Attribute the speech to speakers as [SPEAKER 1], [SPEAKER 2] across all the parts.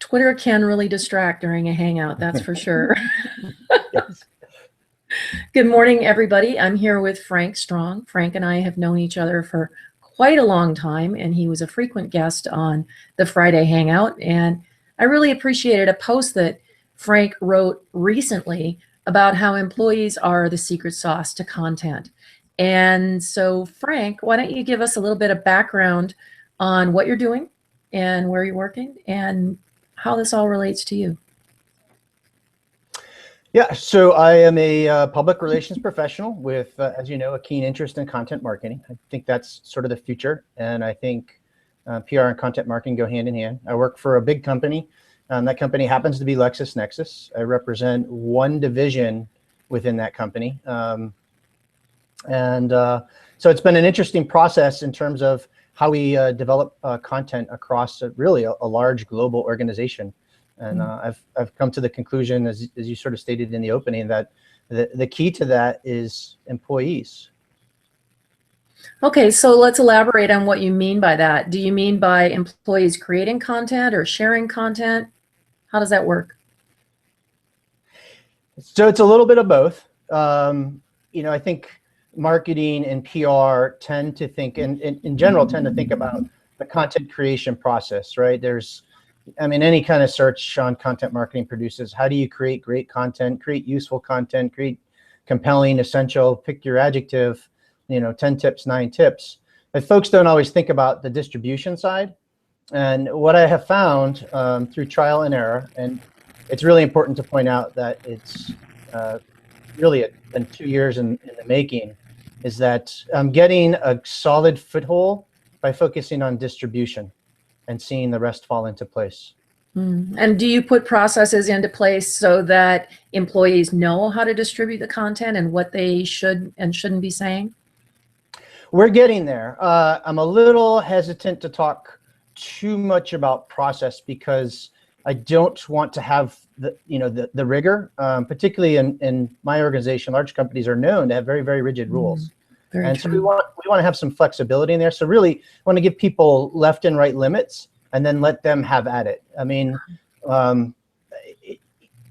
[SPEAKER 1] Twitter can really distract during a hangout, that's for sure.
[SPEAKER 2] Yes.
[SPEAKER 1] Good morning, everybody. I'm here with Frank Strong. Frank and I have known each other for quite a long time, and he was a frequent guest on the Friday Hangout. And I really appreciated a post that Frank wrote recently about how employees are the secret sauce to content. And so, Frank, why don't you give us a little bit of background on what you're doing and where you're working and how this all relates to you?
[SPEAKER 2] Yeah, so I am a public relations professional with, as you know, a keen interest in content marketing. I think that's sort of the future, and I think PR and content marketing go hand in hand. I work for a big company. That company happens to be LexisNexis. I represent one division within that company. So it's been an interesting process in terms of how we develop content across really a large global organization. And I've come to the conclusion, as you sort of stated in the opening, that the key to that is employees.
[SPEAKER 1] Okay, so let's elaborate on what you mean by that. Do you mean by employees creating content or sharing content? How does that work?
[SPEAKER 2] So it's a little bit of both. I think marketing and PR tend to think, and in general, tend to think about the content creation process, right? Any kind of search on content marketing produces, how do you create great content, create useful content, create compelling, essential, pick your adjective, 10 tips, 9 tips. But folks don't always think about the distribution side. And what I have found through trial and error, and it's really important to point out that it's really been 2 years in the making, is that I'm getting a solid foothold by focusing on distribution and seeing the rest fall into place.
[SPEAKER 1] And do you put processes into place so that employees know how to distribute the content and what they should and shouldn't be saying?
[SPEAKER 2] We're getting there. I'm a little hesitant to talk too much about process because I don't want to have the rigor, particularly in my organization. Large companies are known to have very, very rigid rules. So we want to have some flexibility in there. So really want to give people left and right limits and then let them have at it.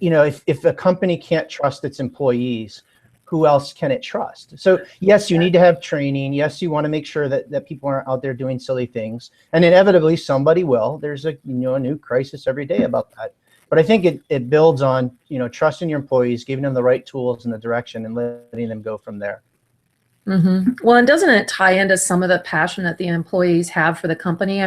[SPEAKER 2] If a company can't trust its employees, who else can it trust? So yes, you need to have training. Yes, you want to make sure that people aren't out there doing silly things. And inevitably somebody will. There's a new crisis every day about that. But I think it builds on, trusting your employees, giving them the right tools and the direction and letting them go from there.
[SPEAKER 1] Well, and doesn't it tie into some of the passion that the employees have for the company?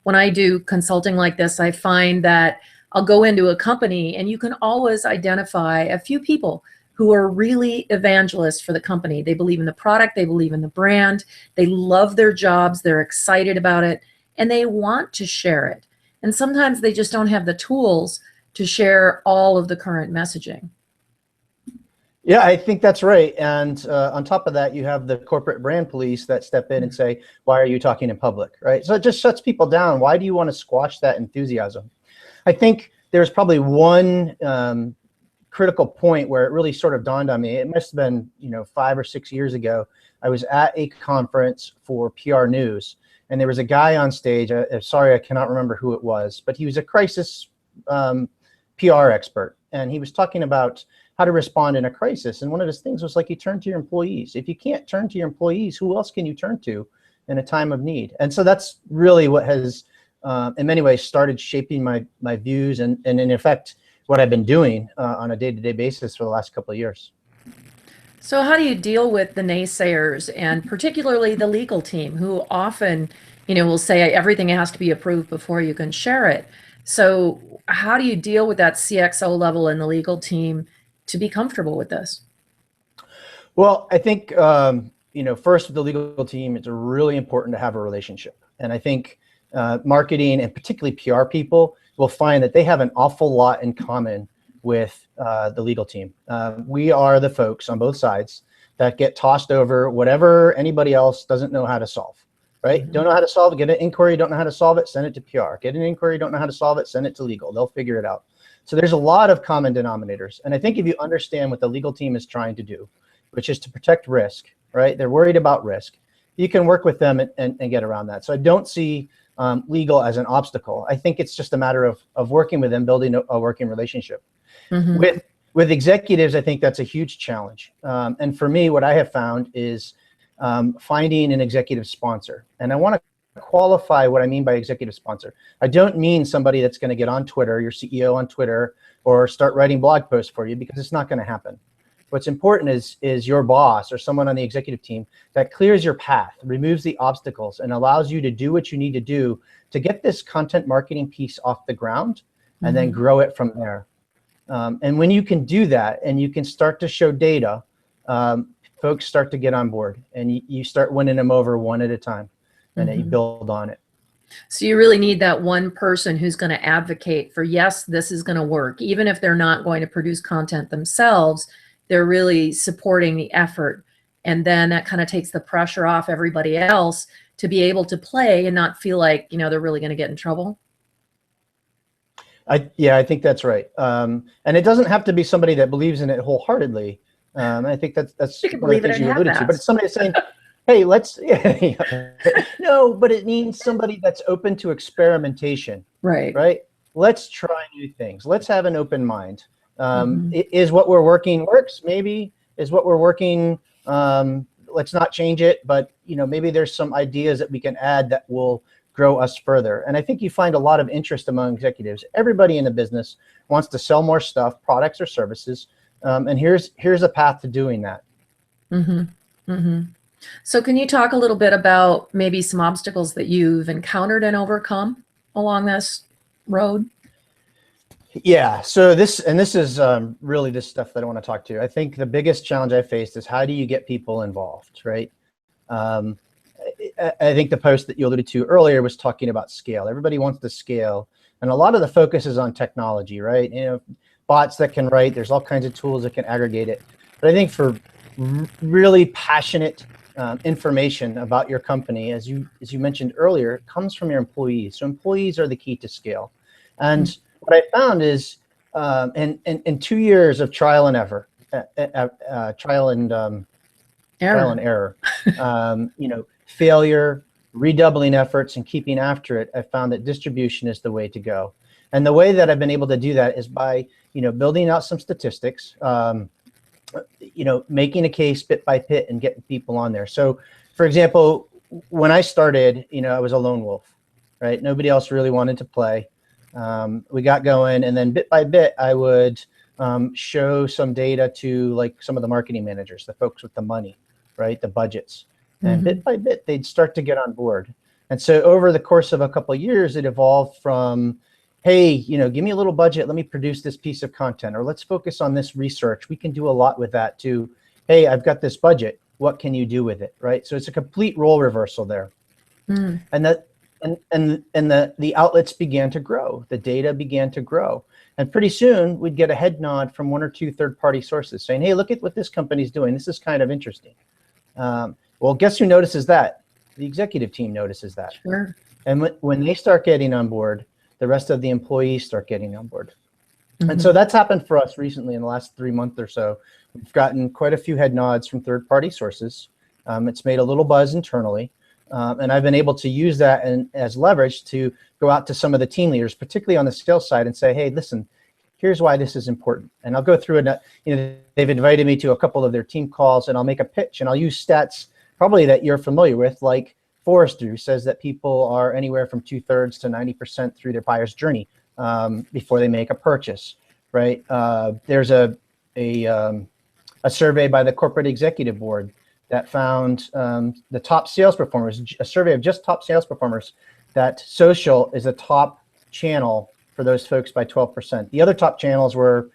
[SPEAKER 1] When I do consulting like this, I find that I'll go into a company and you can always identify a few people who are really evangelists for the company. They believe in the product, they believe in the brand, they love their jobs, they're excited about it, and they want to share it. And sometimes they just don't have the tools to share all of the current messaging.
[SPEAKER 2] Yeah, I think that's right. And on top of that, you have the corporate brand police that step in and say, why are you talking in public, right? So it just shuts people down. Why do you want to squash that enthusiasm? I think there's probably one critical point where it really sort of dawned on me. It must have been 5 or 6 years ago. I was at a conference for PR News, and there was a guy on stage. Sorry, I cannot remember who it was, but he was a crisis PR expert, and he was talking about how to respond in a crisis. And one of his things was like, you turn to your employees. If you can't turn to your employees, who else can you turn to in a time of need? And so that's really what has, in many ways, started shaping my views and in effect, what I've been doing on a day-to-day basis for the last couple of years.
[SPEAKER 1] So how do you deal with the naysayers, and particularly the legal team, who often, will say everything has to be approved before you can share it? So how do you deal with that CXO level in the legal team to be comfortable with this?
[SPEAKER 2] Well, I think, first with the legal team, it's really important to have a relationship. And I think marketing and particularly PR people will find that they have an awful lot in common with the legal team. We are the folks on both sides that get tossed over whatever anybody else doesn't know how to solve, right? Don't know how to solve it, get an inquiry, don't know how to solve it, send it to PR. Get an inquiry, don't know how to solve it, send it to legal. They'll figure it out. So there's a lot of common denominators. And I think if you understand what the legal team is trying to do, which is to protect risk, right? They're worried about risk. You can work with them and get around that. So I don't see legal as an obstacle. I think it's just a matter of working with them, building a working relationship.
[SPEAKER 1] Mm-hmm.
[SPEAKER 2] With executives, I think that's a huge challenge. And for me, what I have found is finding an executive sponsor. And I want to qualify what I mean by executive sponsor. I don't mean somebody that's going to get on Twitter, your CEO on Twitter, or start writing blog posts for you, because it's not going to happen. What's important is your boss or someone on the executive team that clears your path, removes the obstacles, and allows you to do what you need to do to get this content marketing piece off the ground and then grow it from there. And when you can do that and you can start to show data, folks start to get on board, and you start winning them over one at a time, and then you build on it.
[SPEAKER 1] So you really need that one person who's going to advocate for, yes, this is going to work. Even if they're not going to produce content themselves, they're really supporting the effort. And then that kind of takes the pressure off everybody else to be able to play and not feel like, you know, they're really going to get in trouble.
[SPEAKER 2] Yeah, I think that's right. And it doesn't have to be somebody that believes in it wholeheartedly. I think that's one of the things you alluded to. But it's somebody saying, hey, let's, no, but it means somebody that's open to experimentation. Right? Let's try new things. Let's have an open mind. Is what we're working works? Maybe. Is what we're working, let's not change it, but maybe there's some ideas that we can add that will grow us further. And I think you find a lot of interest among executives. Everybody in the business wants to sell more stuff, products or services, and here's a path to doing that.
[SPEAKER 1] So can you talk a little bit about maybe some obstacles that you've encountered and overcome along this road?
[SPEAKER 2] Yeah, so this is really this stuff that I want to talk to. I think the biggest challenge I faced is, how do you get people involved, right? I think the post that you alluded to earlier was talking about scale. Everybody wants to scale, and a lot of the focus is on technology, right? Bots that can write, there's all kinds of tools that can aggregate it. But I think for really passionate information about your company, as you mentioned earlier, it comes from your employees. So employees are the key to scale. And what I found is, in 2 years of trial and error, failure, redoubling efforts, and keeping after it, I found that distribution is the way to go. And the way that I've been able to do that is by, building out some statistics, making a case bit by bit and getting people on there. So, for example, when I started, I was a lone wolf, right? Nobody else really wanted to play. We got going, and then bit by bit, I would show some data to like some of the marketing managers, the folks with the money, right? The budgets. And bit by bit, they'd start to get on board. And so over the course of a couple of years, it evolved from, hey, give me a little budget, let me produce this piece of content, or let's focus on this research. We can do a lot with that, to, hey, I've got this budget, what can you do with it, right? So it's a complete role reversal there. And that and the outlets began to grow, the data began to grow. And pretty soon we'd get a head nod from 1 or 2 third-party sources saying, hey, look at what this company's doing. This is kind of interesting. Well, guess who notices that? The executive team notices that.
[SPEAKER 1] Sure.
[SPEAKER 2] And when they start getting on board, the rest of the employees start getting on board. And so that's happened for us recently in the last 3 months or so. We've gotten quite a few head nods from third-party sources. It's made a little buzz internally. And I've been able to use that as leverage to go out to some of the team leaders, particularly on the sales side, and say, hey, listen, here's why this is important. And I'll go through it. They've invited me to a couple of their team calls, and I'll make a pitch, and I'll use stats probably that you're familiar with, like Forrester, who says that people are anywhere from 2/3 to 90% through their buyer's journey before they make a purchase, right? There's a survey by the Corporate Executive Board that found the top sales performers, a survey of just top sales performers, that social is a top channel for those folks by 12%. The other top channels were,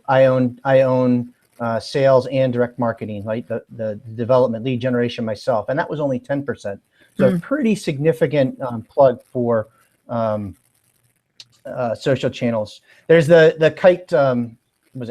[SPEAKER 2] I own sales and direct marketing, like the development, lead generation myself, and that was only 10%. So a pretty significant plug for social channels. There's the Kite,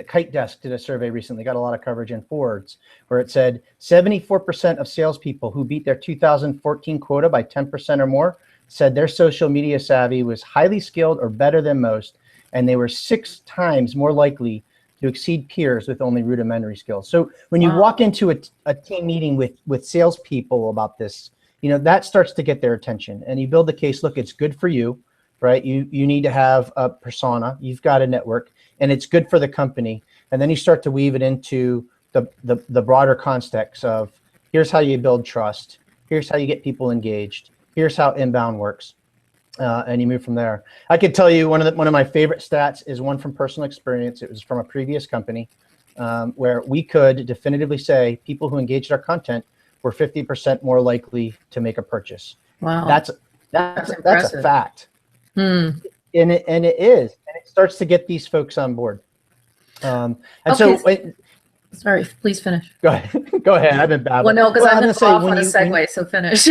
[SPEAKER 2] Kite Desk did a survey recently, got a lot of coverage in Forbes, where it said 74% of salespeople who beat their 2014 quota by 10% or more said their social media savvy was highly skilled or better than most, and they were 6 times more likely to exceed peers with only rudimentary skills. So when you walk into a team meeting with salespeople about this, you know, that starts to get their attention, and you build the case. Look, it's good for you, right? You need to have a persona. You've got a network, and it's good for the company. And then you start to weave it into the broader context of, here's how you build trust. Here's how you get people engaged. Here's how inbound works. And you move from there. I could tell you one of my favorite stats is one from personal experience. It was from a previous company where we could definitively say people who engaged our content were 50% more likely to make a purchase.
[SPEAKER 1] Wow.
[SPEAKER 2] That's a fact. And it is, and it starts to get these folks on board. And
[SPEAKER 1] okay.
[SPEAKER 2] so,
[SPEAKER 1] sorry, please finish.
[SPEAKER 2] Go ahead. Go ahead. I've been babbling.
[SPEAKER 1] Well, no, because I'm going to go off on a segue, so finish.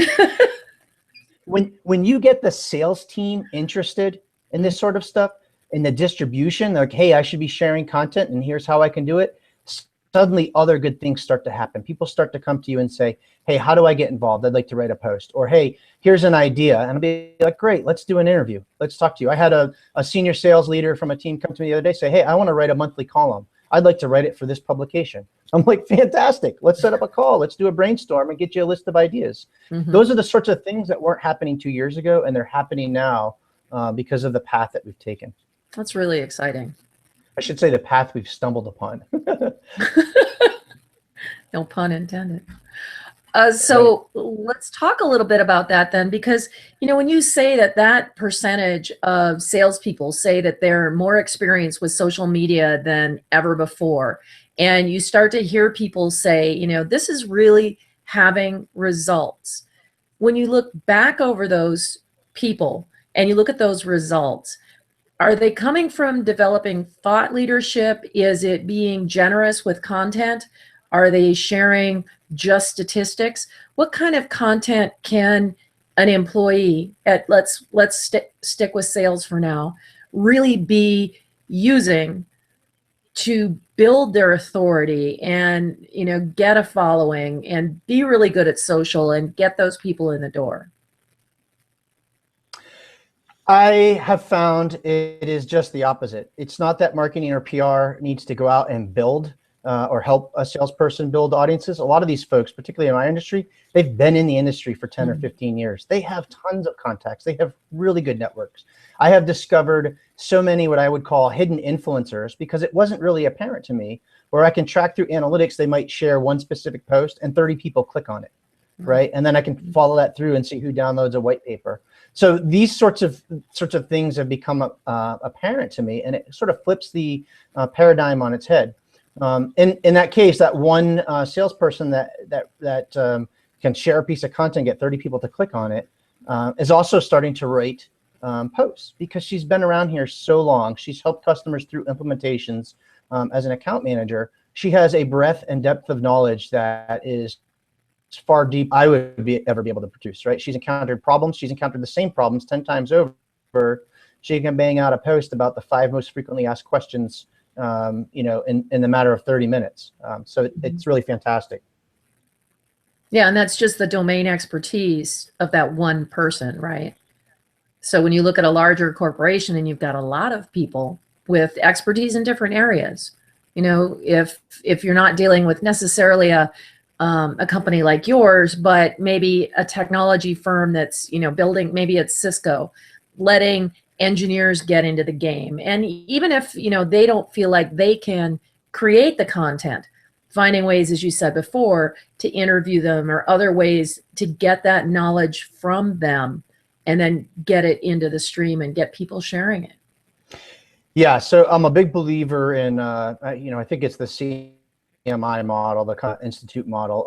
[SPEAKER 2] when you get the sales team interested in this sort of stuff, in the distribution, like, hey, I should be sharing content, and here's how I can do it. Suddenly, other good things start to happen. People start to come to you and say, hey, how do I get involved? I'd like to write a post. Or, hey, here's an idea. And I'll be like, great, let's do an interview. Let's talk to you. I had a senior sales leader from a team come to me the other day, say, hey, I want to write a monthly column. I'd like to write it for this publication. I'm like, fantastic. Let's set up a call. Let's do a brainstorm and get you a list of ideas. Those are the sorts of things that weren't happening 2 years ago, and they're happening now because of the path that we've taken.
[SPEAKER 1] That's really exciting.
[SPEAKER 2] I should say the path we've stumbled upon.
[SPEAKER 1] No pun intended. So let's talk a little bit about that then, because, you know, when you say that percentage of salespeople say that they're more experienced with social media than ever before, and you start to hear people say, you know, this is really having results. When you look back over those people and you look at those results, are they coming from developing thought leadership? Is it being generous with content? Are they sharing just statistics? What kind of content can an employee at let's stick with sales for now really be using to build their authority and, you know, get a following and be really good at social and get those people in the door?
[SPEAKER 2] I have found it is just the opposite. It's not that marketing or PR needs to go out and build or help a salesperson build audiences. A lot of these folks, particularly in my industry, they've been in the industry for 10 or 15 years. They have tons of contacts. They have really good networks. I have discovered so many what I would call hidden influencers because it wasn't really apparent to me, where I can track through analytics. They might share one specific post and 30 people click on it, right? And then I can follow that through and see who downloads a white paper. So these sorts of things have become apparent to me, and it sort of flips the paradigm on its head. In that case, that one salesperson that can share a piece of content, get 30 people to click on it, is also starting to write posts because she's been around here so long. She's helped customers through implementations as an account manager. She has a breadth and depth of knowledge that is far deep I would ever be able to produce, right? She's encountered problems. She's encountered the same problems 10 times over. She can bang out a post about the 5 most frequently asked questions, you know, in the matter of 30 minutes. So it's really fantastic.
[SPEAKER 1] Yeah, and that's just the domain expertise of that one person, right? So when you look at a larger corporation and you've got a lot of people with expertise in different areas, you know, if you're not dealing with necessarily a company like yours, but maybe a technology firm that's, you know, building, maybe it's Cisco, letting engineers get into the game. And even if, you know, they don't feel like they can create the content, finding ways, as you said before, to interview them or other ways to get that knowledge from them and then get it into the stream and get people sharing it.
[SPEAKER 2] Yeah, so I'm a big believer in, you know, I think it's the CMI model, the institute model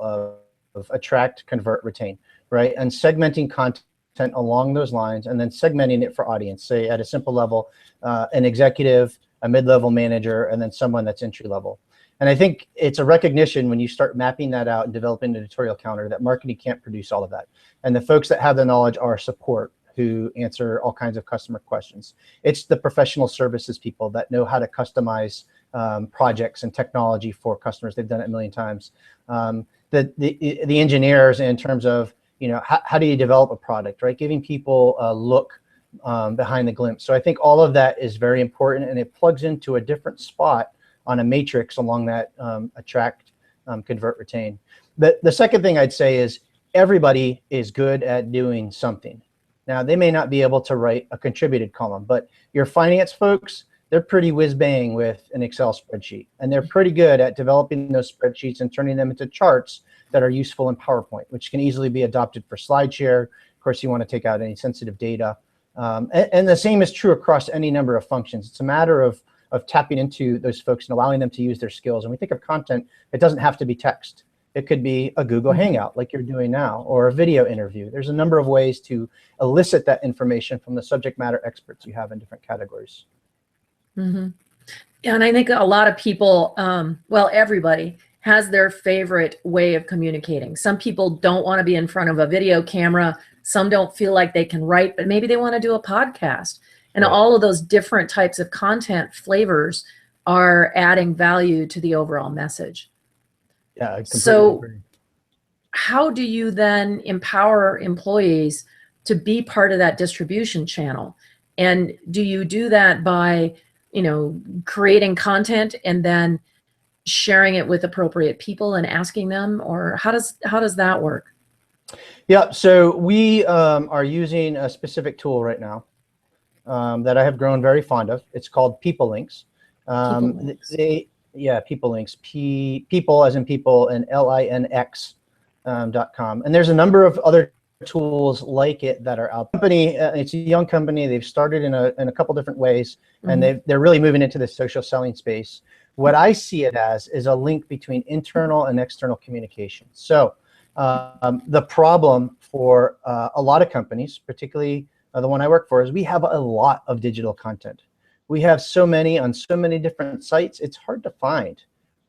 [SPEAKER 2] of attract, convert, retain, right? And segmenting content along those lines and then segmenting it for audience, say at a simple level, an executive, a mid-level manager, and then someone that's entry level. And I think it's a recognition when you start mapping that out and developing an editorial counter that marketing can't produce all of that. And the folks that have the knowledge are support, who answer all kinds of customer questions. It's the professional services people that know how to customize projects and technology for customers. They've done it a million times. The engineers in terms of, you know, how do you develop a product, right? Giving people a look behind the glimpse. So I think all of that is very important, and it plugs into a different spot on a matrix along that attract, convert, retain. The second thing I'd say is everybody is good at doing something. Now, they may not be able to write a contributed column, but your finance folks, they're pretty whiz-bang with an Excel spreadsheet, and they're pretty good at developing those spreadsheets and turning them into charts that are useful in PowerPoint, which can easily be adopted for SlideShare. Of course, you want to take out any sensitive data. And the same is true across any number of functions. It's a matter of tapping into those folks and allowing them to use their skills. And we think of content, it doesn't have to be text. It could be a Google Hangout like you're doing now, or a video interview. There's a number of ways to elicit that information from the subject matter experts you have in different categories.
[SPEAKER 1] Mm-hmm. And I think a lot of people, well, everybody has their favorite way of communicating. Some people don't want to be in front of a video camera. Some don't feel like they can write, but maybe they want to do a podcast. And
[SPEAKER 2] Right.
[SPEAKER 1] all of those different types of content flavors are adding value to the overall message.
[SPEAKER 2] Yeah, I completely agree.
[SPEAKER 1] How do you then empower employees to be part of that distribution channel? And do you do that by, creating content and then sharing it with appropriate people and asking them, or how does that work?
[SPEAKER 2] Yeah, so we are using a specific tool right now that I have grown very fond of. It's called People Links.
[SPEAKER 1] People links.
[SPEAKER 2] People Links. People as in people, and LINX.com. And there's a number of other tools like it that are out. It's a young company. They've started in a couple different ways, and they're really moving into the social selling space. What I see it as is a link between internal and external communication. So the problem for a lot of companies, particularly the one I work for, is we have a lot of digital content. We have so many on so many different sites, it's hard to find.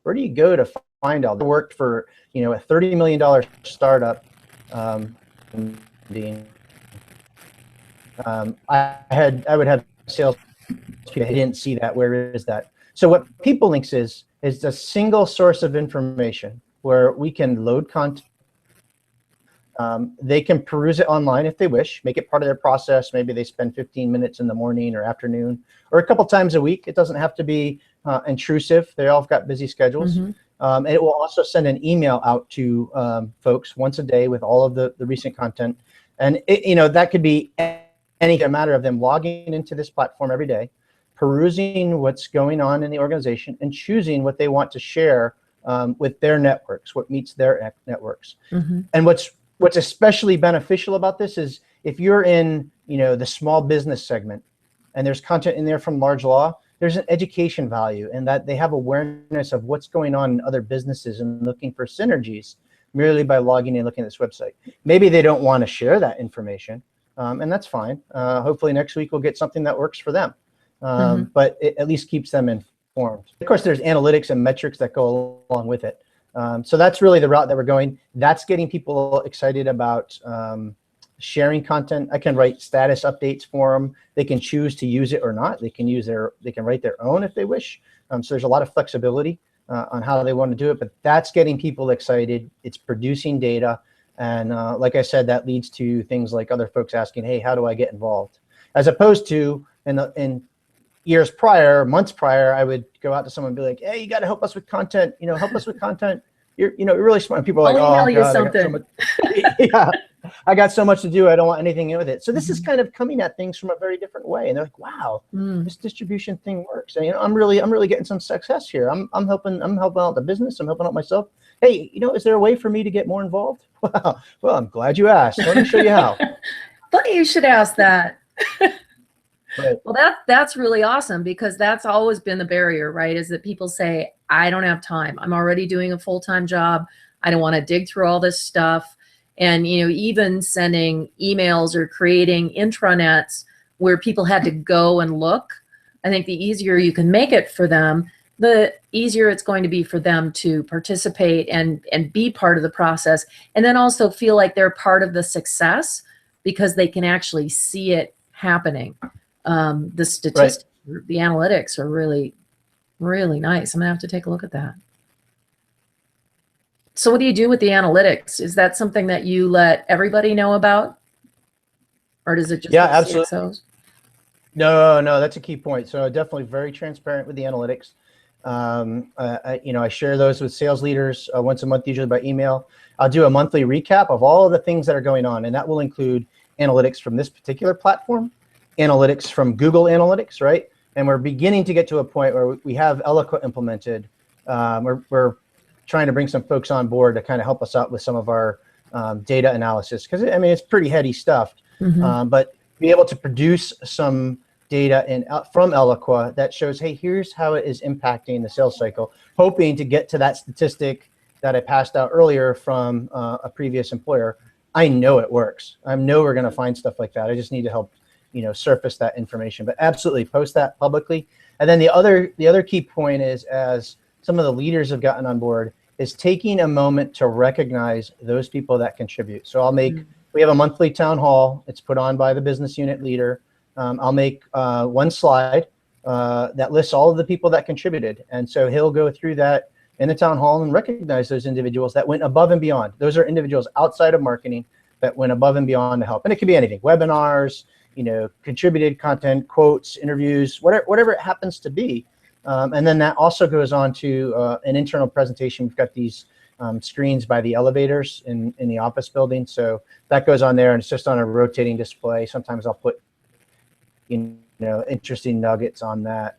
[SPEAKER 2] Where do you go to find all that? I worked for a $30 million startup. I would have sales people. I didn't see that. Where is that? So what People Links is a single source of information where we can load content. They can peruse it online if they wish, make it part of their process. Maybe they spend 15 minutes in the morning or afternoon or a couple times a week. It doesn't have to be intrusive. They all have got busy schedules. And it will also send an email out to folks once a day with all of the recent content. And that could be any matter of them logging into this platform every day, perusing what's going on in the organization, and choosing what they want to share with their networks, what meets their networks. And what's especially beneficial about this is if you're in the small business segment and there's content in there from large law, there's an education value in that they have awareness of what's going on in other businesses and looking for synergies merely by logging in and looking at this website. Maybe they don't want to share that information, and that's fine. Hopefully next week we'll get something that works for them, but it at least keeps them informed. Of course, there's analytics and metrics that go along with it. So that's really the route that we're going. That's getting people excited about sharing content. I can write status updates for them. They can choose to use it or not. They can write their own if they wish. So there's a lot of flexibility on how they want to do it, but that's getting people excited. It's producing data. And like I said, that leads to things like other folks asking, hey, how do I get involved? As opposed to in years prior, months prior, I would go out to someone and be like, hey, you got to help us with content. Help us with content. You're really smart. And people are like,
[SPEAKER 1] I'll email you
[SPEAKER 2] God,
[SPEAKER 1] something.
[SPEAKER 2] yeah, I got so much to do. I don't want anything in with it. So this is kind of coming at things from a very different way. And they're like, wow, this distribution thing works. And, I'm really getting some success here. I'm helping out the business. I'm helping out myself. Hey, is there a way for me to get more involved? Wow. Well, I'm glad you asked. Let me show you how.
[SPEAKER 1] Funny you should ask that.
[SPEAKER 2] Right.
[SPEAKER 1] Well, that's really awesome, because that's always been the barrier, right? Is that people say, I don't have time. I'm already doing a full-time job. I don't want to dig through all this stuff. And, even sending emails or creating intranets where people had to go and look, I think the easier you can make it for them, the easier it's going to be for them to participate and be part of the process. And then also feel like they're part of the success because they can actually see it happening. The statistics, right, the analytics are really, really nice. I'm gonna have to take a look at that. So what do you do with the analytics? Is that something that you let everybody know about? Or does it just
[SPEAKER 2] absolutely. No, that's a key point. So definitely very transparent with the analytics. I share those with sales leaders once a month, usually by email. I'll do a monthly recap of all of the things that are going on, and that will include analytics from this particular platform, analytics from Google Analytics, right? And we're beginning to get to a point where we have Eloqua implemented. We're trying to bring some folks on board to kind of help us out with some of our data analysis, because I mean, it's pretty heady stuff. But be able to produce some data from Eloqua that shows, hey, here's how it is impacting the sales cycle, hoping to get to that statistic that I passed out earlier from a previous employer. I know it works. I know we're going to find stuff like that. I just need to help, surface that information. But absolutely post that publicly. And then the other key point is, as some of the leaders have gotten on board, is taking a moment to recognize those people that contribute. So we have a monthly town hall. It's put on by the business unit leader. I'll make one slide that lists all of the people that contributed. And so he'll go through that in the town hall and recognize those individuals that went above and beyond. Those are individuals outside of marketing that went above and beyond to help. And it could be anything: webinars, contributed content, quotes, interviews, whatever it happens to be. And then that also goes on to an internal presentation. We've got these screens by the elevators in the office building. So that goes on there, and it's just on a rotating display. Sometimes I'll put, interesting nuggets on that.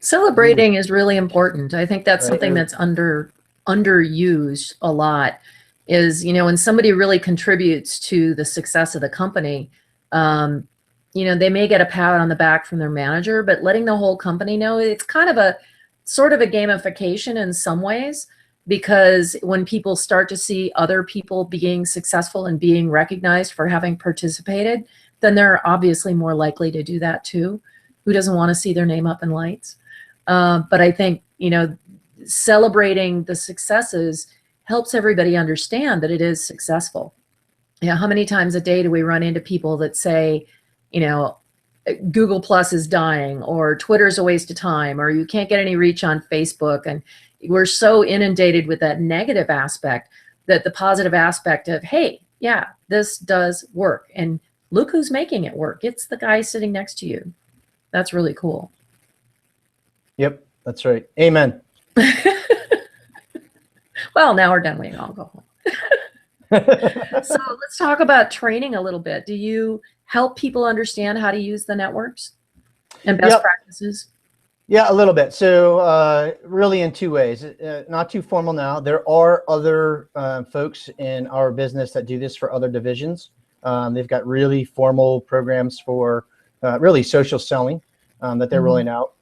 [SPEAKER 1] Celebrating is really important. I think that's something that's underused a lot. Is, when somebody really contributes to the success of the company, they may get a pat on the back from their manager, but letting the whole company know, it's kind of a sort of a gamification in some ways, because when people start to see other people being successful and being recognized for having participated, then they're obviously more likely to do that too. Who doesn't want to see their name up in lights? But I think, celebrating the successes helps everybody understand that it is successful. How many times a day do we run into people that say, Google Plus is dying, or Twitter's a waste of time, or you can't get any reach on Facebook? And we're so inundated with that negative aspect that the positive aspect of, hey, yeah, this does work. And look who's making it work. It's the guy sitting next to you. That's really cool.
[SPEAKER 2] Yep, that's right. Amen.
[SPEAKER 1] Well, now we're done waiting. I'll go home. So let's talk about training a little bit. Do you help people understand how to use the networks and best practices?
[SPEAKER 2] Yeah, a little bit. So really in two ways, not too formal now. There are other folks in our business that do this for other divisions. They've got really formal programs for really social selling that they're rolling out.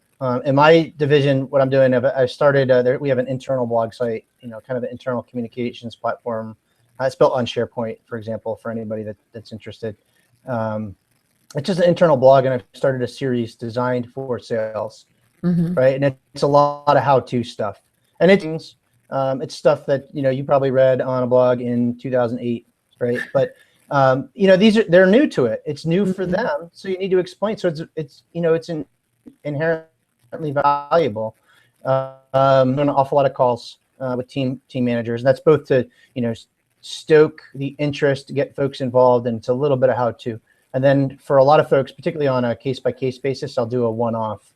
[SPEAKER 2] In my division, what I'm doing, I started, we have an internal blog site, kind of an internal communications platform. It's built on SharePoint, for example, for anybody that's interested. It's just an internal blog, and I've started a series designed for sales, right? And it's a lot of how-to stuff. And it's stuff that, you probably read on a blog in 2008, right? But, they're new to it. It's new for them, so you need to explain. So it's inherently valuable. I'm doing an awful lot of calls with team managers, and that's both to, stoke the interest, to get folks involved, and it's a little bit of how to. And then for a lot of folks, particularly on a case-by-case basis, I'll do a one-off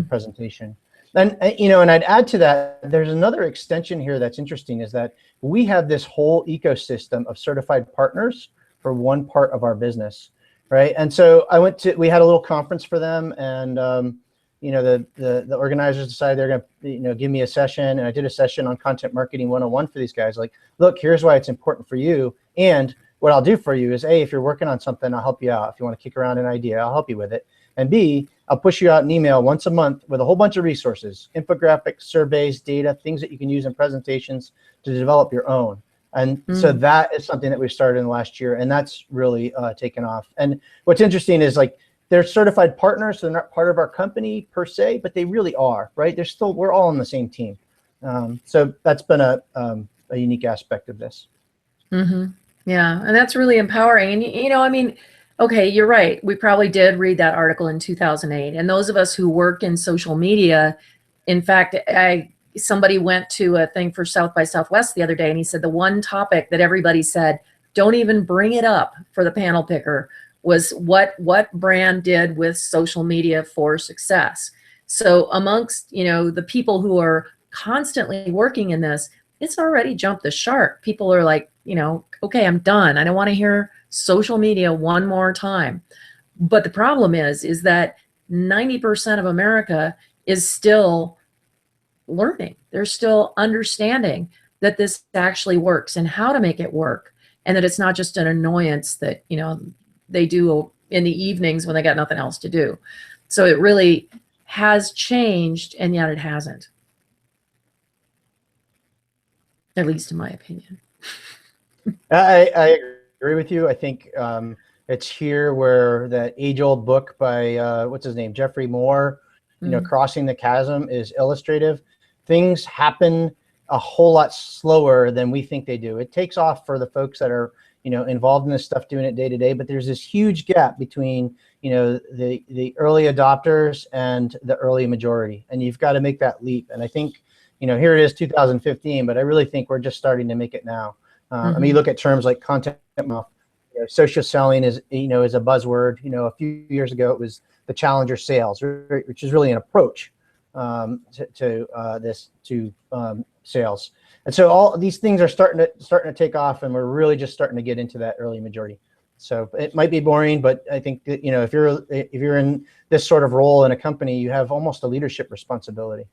[SPEAKER 2] presentation. And I'd add to that, there's another extension here that's interesting, is that we have this whole ecosystem of certified partners for one part of our business, right? And so we had a little conference for them, and the organizers decided they're going to give me a session, and I did a session on content marketing 101 for these guys. Like, look, here's why it's important for you, and what I'll do for you is, A, if you're working on something, I'll help you out. If you want to kick around an idea, I'll help you with it. And B, I'll push you out an email once a month with a whole bunch of resources, infographics, surveys, data, things that you can use in presentations to develop your own. And so that is something that we started in the last year, and that's really taken off. And what's interesting is, like, they're certified partners, so they're not part of our company per se, but they really are, right? We're all on the same team. So that's been a unique aspect of this.
[SPEAKER 1] Yeah, and that's really empowering. And, okay, you're right. We probably did read that article in 2008. And those of us who work in social media, in fact, somebody went to a thing for South by Southwest the other day, and he said the one topic that everybody said, don't even bring it up for the panel picker, was what brand did with social media for success. So amongst, the people who are constantly working in this, it's already jumped the shark. People are like, okay, I'm done. I don't want to hear social media one more time. But the problem is that 90% of America is still learning. They're still understanding that this actually works and how to make it work, and that it's not just an annoyance that, they do in the evenings when they got nothing else to do. So it really has changed, and yet it hasn't, at least in my opinion.
[SPEAKER 2] I agree with you. I think it's here where that age-old book by what's his name, Jeffrey Moore, Crossing the Chasm, is illustrative. Things happen a whole lot slower than we think they do. It takes off for the folks that are involved in this stuff, doing it day to day. But there's this huge gap between the early adopters and the early majority, and you've got to make that leap. And I think here it is, 2015, but I really think we're just starting to make it now. I mean, you look at terms like content model. Social selling is is a buzzword. A few years ago it was the challenger sales, which is really an approach to sales. And so all these things are starting to take off, and we're really just starting to get into that early majority. So it might be boring, but I think that if you're in this sort of role in a company, you have almost a leadership responsibility.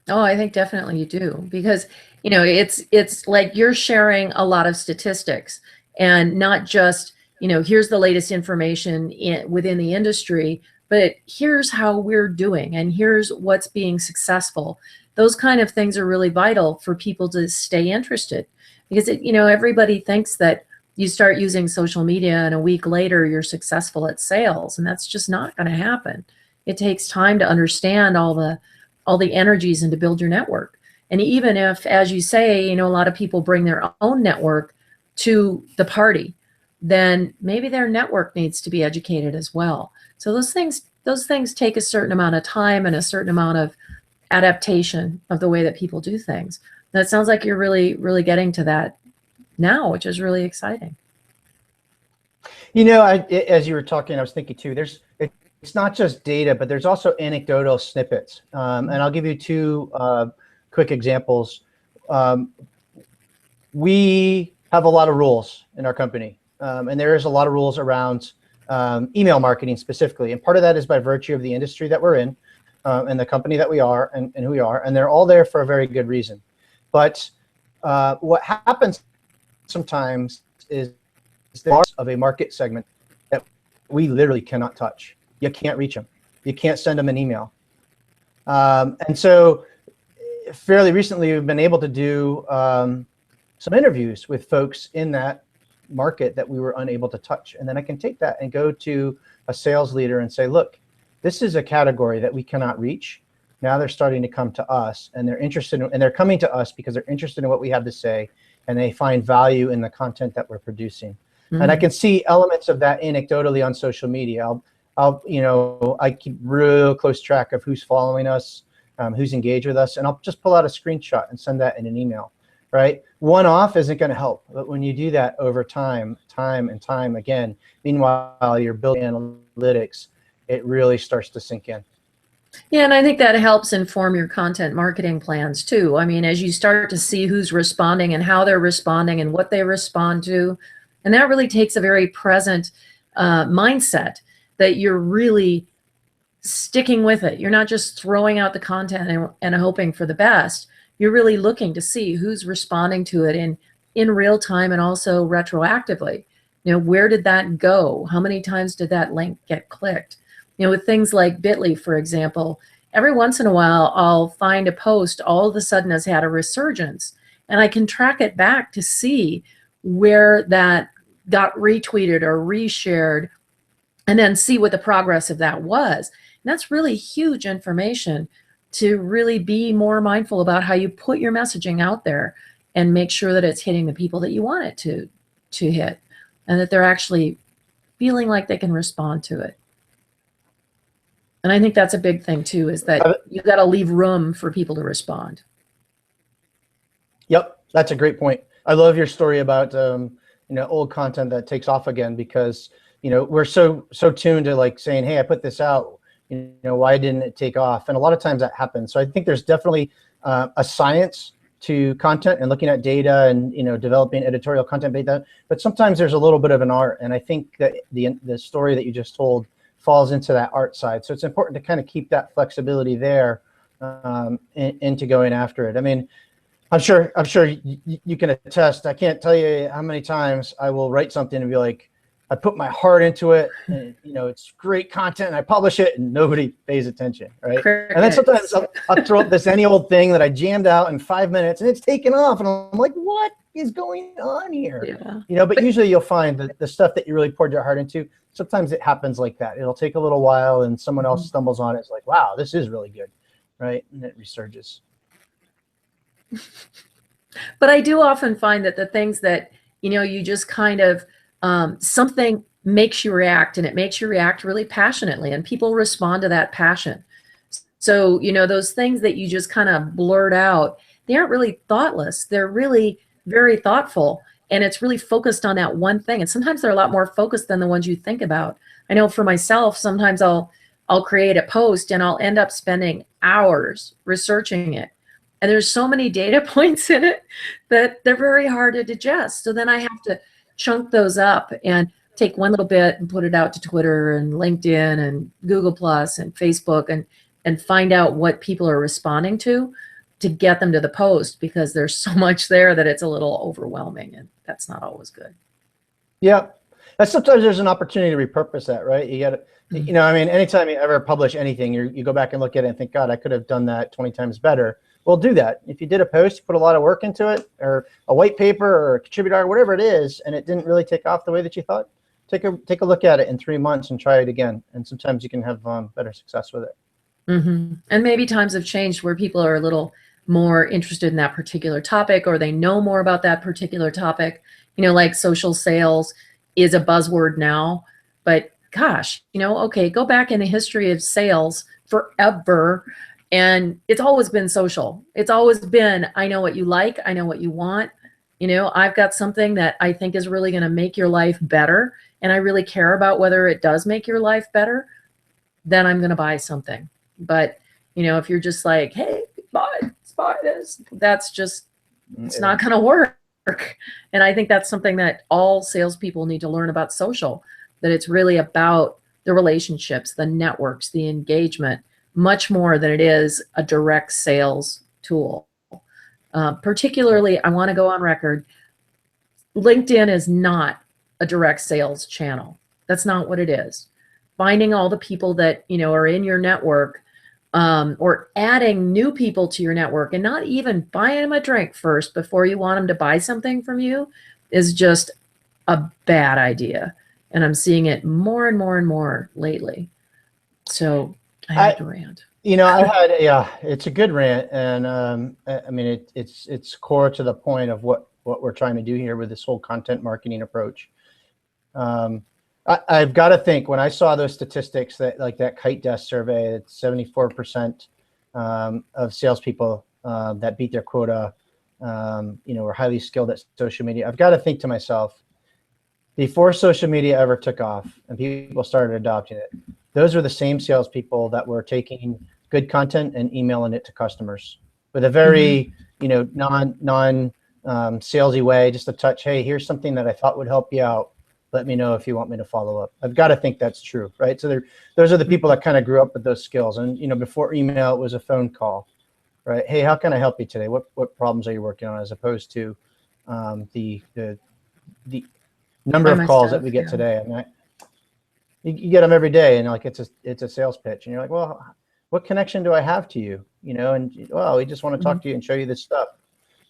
[SPEAKER 1] Oh, I think definitely you do, because it's like you're sharing a lot of statistics, and not just here's the latest information within the industry, but here's how we're doing, and here's what's being successful. Those kind of things are really vital for people to stay interested, because everybody thinks that you start using social media and a week later you're successful at sales, and that's just not going to happen. It takes time to understand all the energies and to build your network. And even if, as you say, a lot of people bring their own network to the party, then maybe their network needs to be educated as well. So those things take a certain amount of time and a certain amount of adaptation of the way that people do things. That sounds like you're really, really getting to that now, which is really exciting.
[SPEAKER 2] As you were talking, I was thinking too, it's not just data, but there's also anecdotal snippets. And I'll give you two quick examples. We have a lot of rules in our company, and there is a lot of rules around email marketing specifically. And part of that is by virtue of the industry that we're in, and the company that we are and who we are, and they're all there for a very good reason. But what happens sometimes is there's of a market segment that we literally cannot touch. You can't reach them. You can't send them an email. And so fairly recently, we've been able to do some interviews with folks in that market that we were unable to touch. And then I can take that and go to a sales leader and say, look, this is a category that we cannot reach. Now they're starting to come to us, and they're interested in, and they're coming to us because they're interested in what we have to say, and they find value in the content that we're producing. And I can see elements of that anecdotally on social media. I keep real close track of who's following us, who's engaged with us, and I'll just pull out a screenshot and send that in an email, right? One off isn't going to help, but when you do that over time and time again, meanwhile you're building analytics, it really starts to sink in.
[SPEAKER 1] Yeah, and I think that helps inform your content marketing plans too. I mean, as you start to see who's responding and how they're responding and what they respond to, and that really takes a very present mindset, that you're really sticking with it. You're not just throwing out the content and hoping for the best. You're really looking to see who's responding to it in real time and also retroactively. Where did that go? How many times did that link get clicked? With things like Bitly, for example, every once in a while, I'll find a post all of a sudden has had a resurgence, and I can track it back to see where that got retweeted or reshared, and then see what the progress of that was. And that's really huge information to really be more mindful about how you put your messaging out there and make sure that it's hitting the people that you want it to hit, and that they're actually feeling like they can respond to it. And I think that's a big thing too, is that you got to leave room for people to respond.
[SPEAKER 2] Yep, that's a great point. I love your story about old content that takes off again, because we're so tuned to like saying, hey, I put this out. why didn't it take off? And a lot of times that happens. So I think there's definitely a science to content and looking at data and developing editorial content data, but sometimes there's a little bit of an art, and I think that the story that you just told falls into that art side. So it's important to kind of keep that flexibility there into going after it. I mean, I'm sure you can attest. I can't tell you how many times I will write something and be like, I put my heart into it, and it's great content, and I publish it, and nobody pays attention, right?
[SPEAKER 1] Crickets.
[SPEAKER 2] And then sometimes I'll throw up this any old thing that I jammed out in 5 minutes, and it's taken off, and I'm like, what is going on here?
[SPEAKER 1] Yeah.
[SPEAKER 2] But usually you'll find that the stuff that you really poured your heart into, sometimes it happens like that. It'll take a little while, and someone else stumbles on it. It's like, wow, this is really good, right? And it resurges.
[SPEAKER 1] But I do often find that the things that, you just kind of, something makes you react, and it makes you react really passionately, and people respond to that passion. So, those things that you just kind of blurt out, they aren't really thoughtless. They're really very thoughtful, and it's really focused on that one thing. And sometimes they're a lot more focused than the ones you think about. I know for myself, sometimes I'll create a post and I'll end up spending hours researching it. And there's so many data points in it that they're very hard to digest. So then I have to chunk those up and take one little bit and put it out to Twitter and LinkedIn and Google Plus and Facebook and find out what people are responding to get them to the post, because there's so much there that it's a little overwhelming, and that's not always good.
[SPEAKER 2] Yeah. And sometimes there's an opportunity to repurpose that, right? You got to, I mean, anytime you ever publish anything, you go back and look at it and think, God, I could have done that 20 times better. Well, do that. If you did a post, you put a lot of work into it, or a white paper or a contributor, or whatever it is, and it didn't really take off the way that you thought, take a look at it in 3 months and try it again. And sometimes you can have better success with it.
[SPEAKER 1] And maybe times have changed where people are a little more interested in that particular topic, or they know more about that particular topic. Like social sales is a buzzword now, but gosh, okay, go back in the history of sales forever, and it's always been social. It's always been, I know what you like, I know what you want. I've got something that I think is really going to make your life better, and I really care about whether it does make your life better, then I'm going to buy something. But if you're just like, hey, buy this, that's just, it's not going to work. And I think that's something that all salespeople need to learn about social, that it's really about the relationships, the networks, the engagement, much more than it is a direct sales tool. Particularly, I want to go on record, LinkedIn is not a direct sales channel. That's not what it is. Finding all the people that are in your network, or adding new people to your network, and not even buying them a drink first before you want them to buy something from you, is just a bad idea. And I'm seeing it more and more and more lately. So I had to rant.
[SPEAKER 2] It's a good rant, and I mean it's core to the point of what we're trying to do here with this whole content marketing approach. I've got to think, when I saw those statistics that, like that Kite Desk survey, it's 74% of salespeople that beat their quota, were highly skilled at social media. I've got to think to myself, before social media ever took off and people started adopting it, those are the same salespeople that were taking good content and emailing it to customers with a very, non salesy way, just a touch. Hey, here's something that I thought would help you out. Let me know if you want me to follow up. I've got to think that's true, right? So those are the people that kind of grew up with those skills. And before email, it was a phone call, right? Hey, how can I help you today? What problems are you working on? As opposed to the number of calls that we get today. I mean, you get them every day, and like it's a sales pitch, and you're like, well, what connection do I have to you? And well, we just want to talk to you and show you this stuff.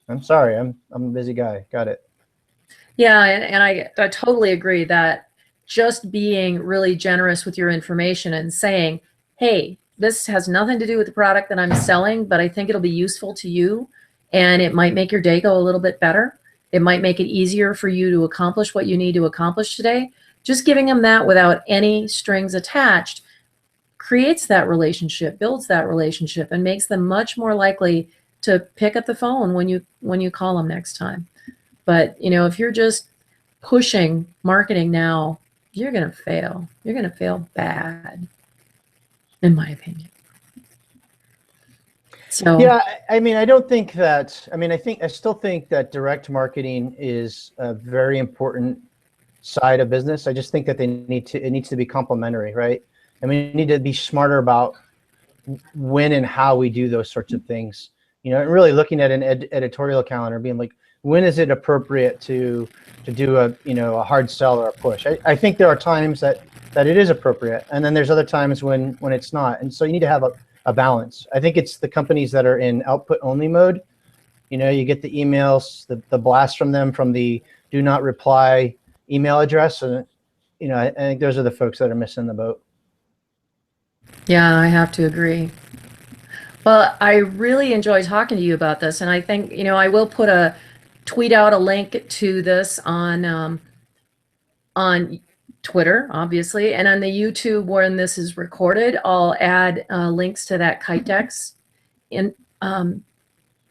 [SPEAKER 2] I'm sorry, I'm a busy guy. Got it.
[SPEAKER 1] Yeah, and I totally agree that just being really generous with your information and saying, hey, this has nothing to do with the product that I'm selling, but I think it'll be useful to you, and it might make your day go a little bit better. It might make it easier for you to accomplish what you need to accomplish today. Just giving them that without any strings attached creates that relationship, builds that relationship, and makes them much more likely to pick up the phone when you call them next time. But if you're just pushing marketing now, you're going to fail. You're going to fail bad. in my opinion. So
[SPEAKER 2] Yeah, I mean, I don't think that, I mean, I still think that direct marketing is a very important side of business. I just think that it needs to be complementary, right? And we need to be smarter about when and how we do those sorts of things. You know, and really looking at an editorial calendar, being like, when is it appropriate to do a, you know, a hard sell or a push? I think there are times that it is appropriate, and then there's other times when it's not. And so you need to have a balance. I think it's the companies that are in output only mode. You know, you get the emails, the blast from them from the do not reply email address, and you know, I think those are the folks that are missing the boat.
[SPEAKER 1] yeah, I have to agree. Well, I really enjoy talking to you about this, and I think, you know, I will tweet out a link to this on Twitter, obviously, and on the YouTube when this is recorded. I'll add links to that kite decks. In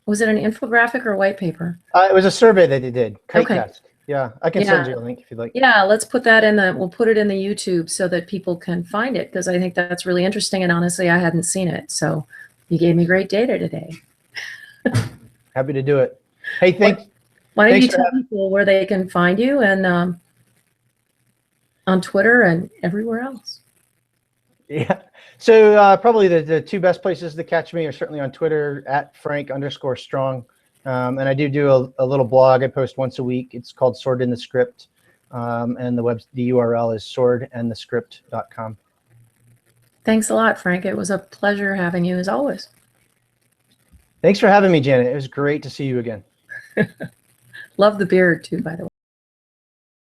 [SPEAKER 1] was it an infographic or a white paper?
[SPEAKER 2] It was a survey that they did, Kite
[SPEAKER 1] Okay.
[SPEAKER 2] Desk. Yeah, I can send you a link if you'd like.
[SPEAKER 1] Yeah, let's put that in we'll put it in the YouTube so that people can find it, because I think that's really interesting, and honestly, I hadn't seen it. So you gave me great data today.
[SPEAKER 2] Happy to do it. Hey,
[SPEAKER 1] Why don't you
[SPEAKER 2] thanks for
[SPEAKER 1] tell people where they can find you and on Twitter and everywhere else?
[SPEAKER 2] Yeah. So probably the two best places to catch me are certainly on Twitter at Frank_strong. And I do a little blog I post once a week. It's called Sword in the Script. And the URL is swordandthescript.com.
[SPEAKER 1] Thanks a lot, Frank. It was a pleasure having you as always.
[SPEAKER 2] Thanks for having me, Janet. It was great to see you again.
[SPEAKER 1] Love the beard too, by the way.